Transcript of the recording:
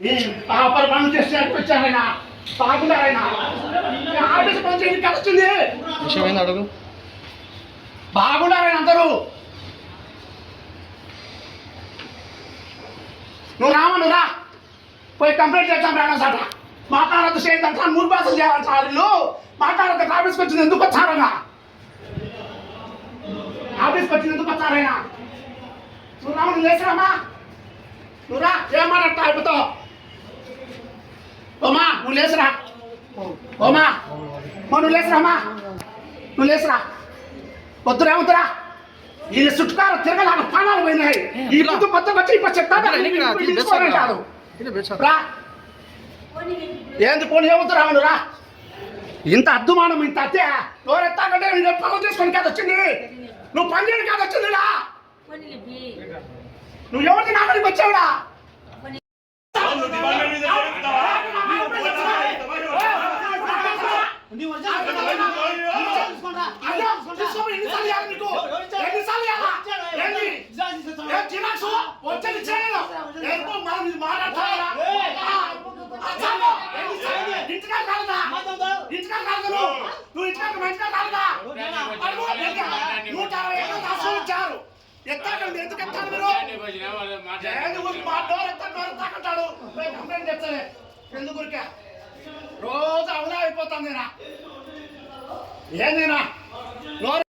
పాపర్ పనులు చేస్తే వచ్చారైనా బాగున్నారైనా ఆఫీస్ పని చేయడానికి కలుస్తుంది విషయం ఏంది అడుగు. బాగున్నారైనా అందరూ. నువ్వు నువ్వు రా పోయి కంప్లైంట్ చేద్దాం రానా సార్. మాట్లాడద్దు చేయదంట 3 భాషలు చేయాలి సార్. ఇల్లు మాట్లాడద్దు. ఆఫీస్కి వచ్చింది ఎందుకు వచ్చారన్నా? ఆఫీస్కి వచ్చింది ఎందుకు వచ్చారైనా? నువ్వు లేచిరామా. నువ్వు రా ఏం మాట్లాడతా అయిపోతావు. ఓమా నువ్వు లేచిరా. ఓమా నువ్వు లేచిరామా. నువ్వు లేచిరా. వద్దురా వద్దురా. వీళ్ళ చుట్టుకారు తిరగలాగా ప్రాణాలు పోయినాయి. ఈ ముందు మొత్తం వచ్చి ఇప్పుడు చెప్తాను రా. ఏంది పోనీ ఏమవుతురా రా. ఇంత అద్దుమానం ఇంత అత్తే ఎవరెత్తాకంటే పనులు చేసుకొని కాదు వచ్చింది. నువ్వు పని చేయడం కాదు వచ్చింది. నువ్వు ఎవరికి నాగడికి వచ్చావురా? ఎత్తాకండి ఎందుకు ఎత్తాడు మీరు? కంప్లైంట్ చేస్తానే ఎందుకురికే రోజు అవునా అయిపోతాను నేనా ఏందేనా